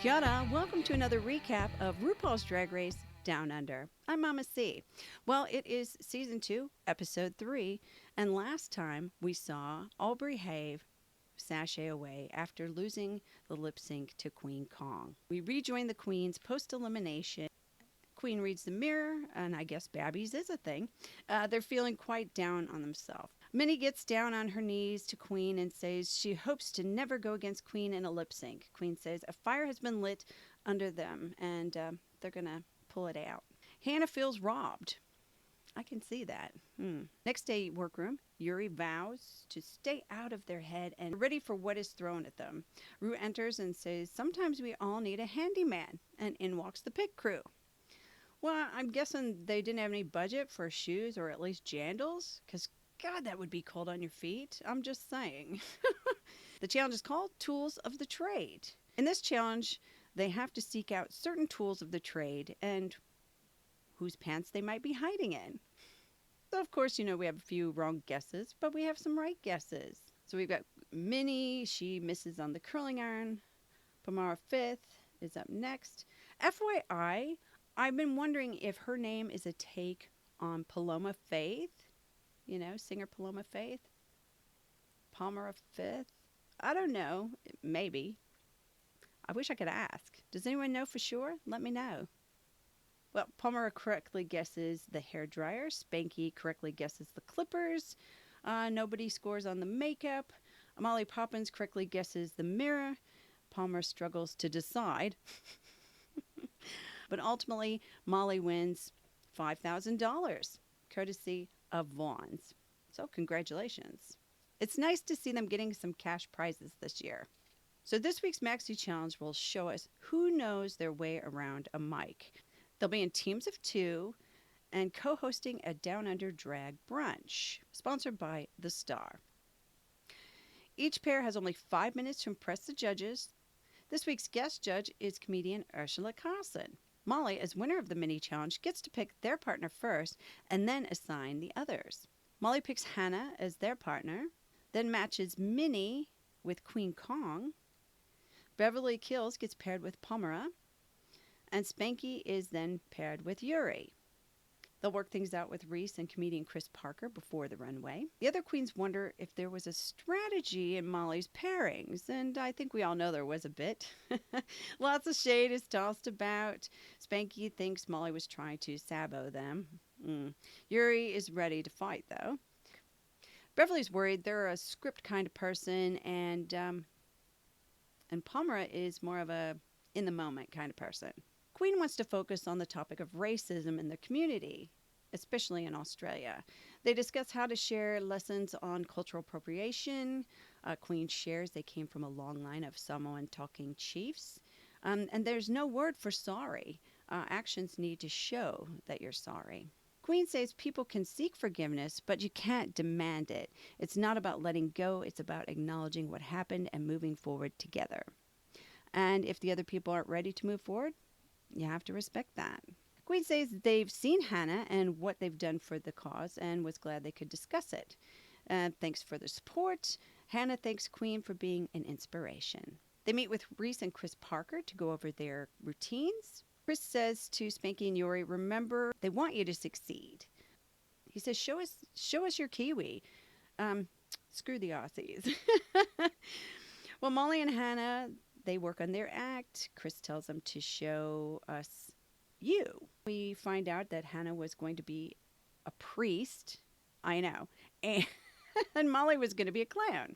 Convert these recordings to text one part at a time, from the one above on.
Kia ora, welcome to another recap of RuPaul's Drag Race Down Under. I'm Mama C. Well, it is season 2, episode 3, and last time we saw Aubrey Have sashay away after losing the lip sync to Queen Kong. We rejoin the queens post-elimination. Queen reads the mirror, and I guess babbies is a thing. They're feeling quite down on themselves. Minnie gets down on her knees to Queen and says she hopes to never go against Queen in a lip sync. Queen says a fire has been lit under them, and they're going to pull it out. Hannah feels robbed. I can see that. Next day, workroom, Yuri vows to stay out of their head and ready for what is thrown at them. Ru enters and says, sometimes we all need a handyman, and in walks the pit crew. Well, I'm guessing they didn't have any budget for shoes or at least jandals, because God, that would be cold on your feet. I'm just saying. The challenge is called Tools of the Trade. In this challenge, they have to seek out certain tools of the trade and whose pants they might be hiding in. So, of course, we have a few wrong guesses, but we have some right guesses. So we've got Minnie. She misses on the curling iron. Pamara Fifth is up next. FYI, I've been wondering if her name is a take on Paloma Faith. Singer Paloma Faith. Palmera Fifth. I don't know. Maybe. I wish I could ask. Does anyone know for sure? Let me know. Well, Palmera correctly guesses the hairdryer. Spanky correctly guesses the clippers. Nobody scores on the makeup. Molly Poppins correctly guesses the mirror. Palmer struggles to decide. But ultimately, Molly wins $5,000, courtesy of Vaughn's. So congratulations. It's nice to see them getting some cash prizes this year. So this week's Maxi Challenge will show us who knows their way around a mic. They'll be in teams of 2 and co-hosting a Down Under drag brunch, sponsored by The Star. Each pair has only 5 minutes to impress the judges. This week's guest judge is comedian Ursula Carlson. Molly, as winner of the mini challenge, gets to pick their partner first and then assign the others. Molly picks Hannah as their partner, then matches Minnie with Queen Kong. Beverly Kills gets paired with Palmera, and Spanky is then paired with Yuri. They'll work things out with Reese and comedian Chris Parker before the runway. The other queens wonder if there was a strategy in Molly's pairings, and I think we all know there was a bit. Lots of shade is tossed about. Spanky thinks Molly was trying to sabo them. Yuri is ready to fight, though. Beverly's worried they're a script kind of person, and Palmera is more of a in-the-moment kind of person. Queen wants to focus on the topic of racism in the community, especially in Australia. They discuss how to share lessons on cultural appropriation. Queen shares they came from a long line of Samoan talking chiefs. And there's no word for sorry. Actions need to show that you're sorry. Queen says people can seek forgiveness, but you can't demand it. It's not about letting go. It's about acknowledging what happened and moving forward together. And if the other people aren't ready to move forward, you have to respect that. Queen says they've seen Hannah and what they've done for the cause and was glad they could discuss it. Thanks for the support. Hannah thanks Queen for being an inspiration. They meet with Reese and Chris Parker to go over their routines. Chris says to Spanky and Yuri, remember, they want you to succeed. He says, show us your Kiwi. Screw the Aussies. Well, Molly and Hannah, they work on their act. Chris tells them to show us you. We find out that Hannah was going to be a priest. I know. And Molly was going to be a clown.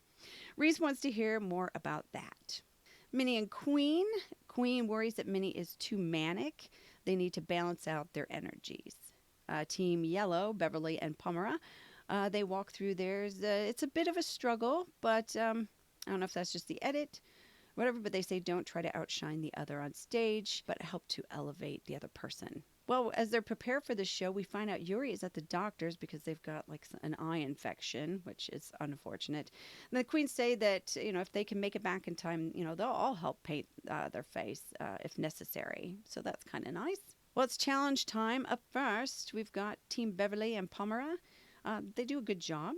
Reese wants to hear more about that. Minnie and Queen. Queen worries that Minnie is too manic. They need to balance out their energies. Team Yellow, Beverly and Palmera, they walk through theirs. It's a bit of a struggle, but I don't know if that's just the edit. Whatever, but they say don't try to outshine the other on stage, but help to elevate the other person. Well, as they're prepared for the show, we find out Yuri is at the doctor's because they've got an eye infection, which is unfortunate. And the queens say that, if they can make it back in time, they'll all help paint their face if necessary. So that's kind of nice. Well, it's challenge time. Up first, we've got Team Beverly and Palmera. They do a good job.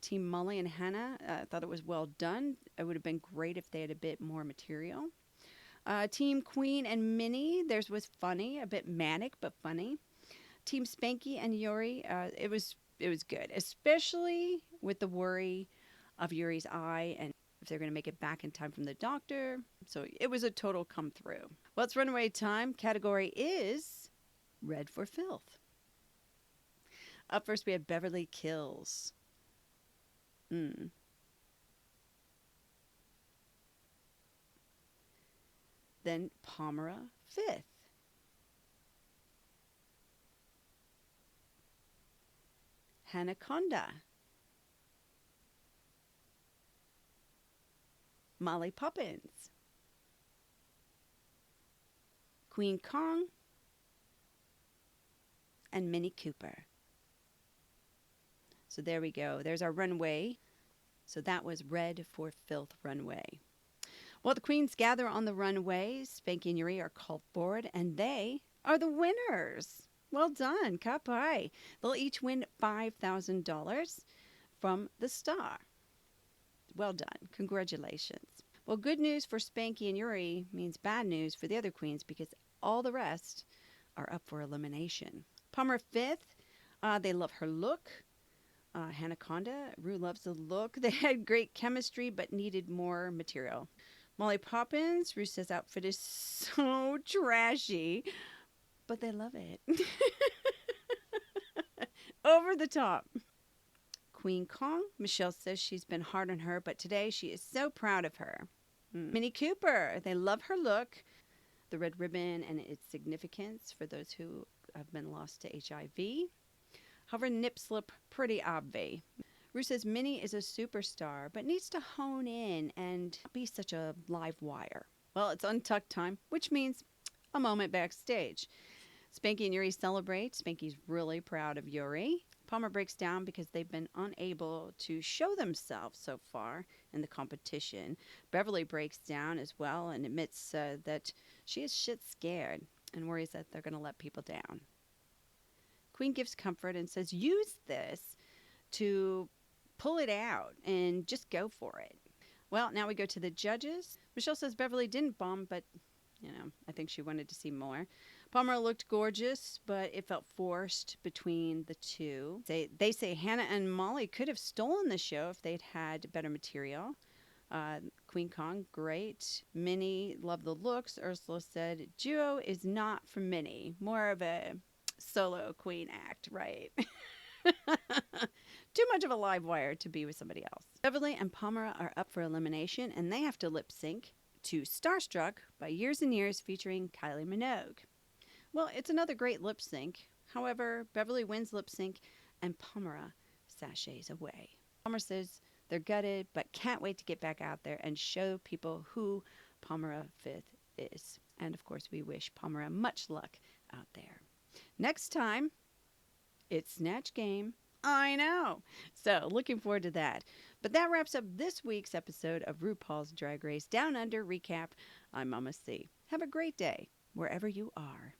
Team Molly and Hannah thought it was well done. It would have been great if they had a bit more material. Team Queen and Minnie, theirs was funny, a bit manic but funny. Team Spanky and Yuri, it was good, especially with the worry of Yuri's eye and if they're going to make it back in time from the doctor. So it was a total come through. Well, it's runaway time. Category is Red for Filth. Up first, we have Beverly Kills. Then Pomera fifth. Hanaconda. Molly Poppins. Queen Kong. And Minnie Cooper. So there we go. There's our runway. So that was Red for Filth runway. Well, the queens gather on the runway. Spanky and Yuri are called forward, and they are the winners. Well done, kapai. They'll each win $5,000 from the star. Well done. Congratulations. Well, good news for Spanky and Yuri means bad news for the other queens because all the rest are up for elimination. Palmer fifth. They love her look. Hanaconda, Rue loves the look. They had great chemistry but needed more material. Molly Poppins, Rue says outfit is so trashy, but they love it. Over the top. Queen Kong, Michelle says she's been hard on her, but today she is so proud of her. Minnie Cooper, they love her look. The red ribbon and its significance for those who have been lost to HIV. However, nip slip, pretty obvi. Rue says Minnie is a superstar, but needs to hone in and not be such a live wire. Well, it's untucked time, which means a moment backstage. Spanky and Yuri celebrate. Spanky's really proud of Yuri. Palmer breaks down because they've been unable to show themselves so far in the competition. Beverly breaks down as well and admits that she is shit scared and worries that they're going to let people down. Queen gives comfort and says, use this to pull it out and just go for it. Well, now we go to the judges. Michelle says Beverly didn't bomb, but, I think she wanted to see more. Palmer looked gorgeous, but it felt forced between the two. They say Hannah and Molly could have stolen the show if they'd had better material. Queen Kong, great. Minnie loved the looks. Ursula said, duo is not for Minnie. More of a solo queen act, right? Too much of a live wire to be with somebody else. Beverly and Palmer are up for elimination, and they have to lip sync to Starstruck by Years and Years featuring Kylie Minogue. Well, it's another great lip sync. However, Beverly wins lip sync, and Palmer sachets away. Palmer says they're gutted, but can't wait to get back out there and show people who Palmer Fifth is. And of course, we wish Palmer much luck out there. Next time, it's Snatch Game. I know. So looking forward to that. But that wraps up this week's episode of RuPaul's Drag Race Down Under Recap. I'm Mama C. Have a great day wherever you are.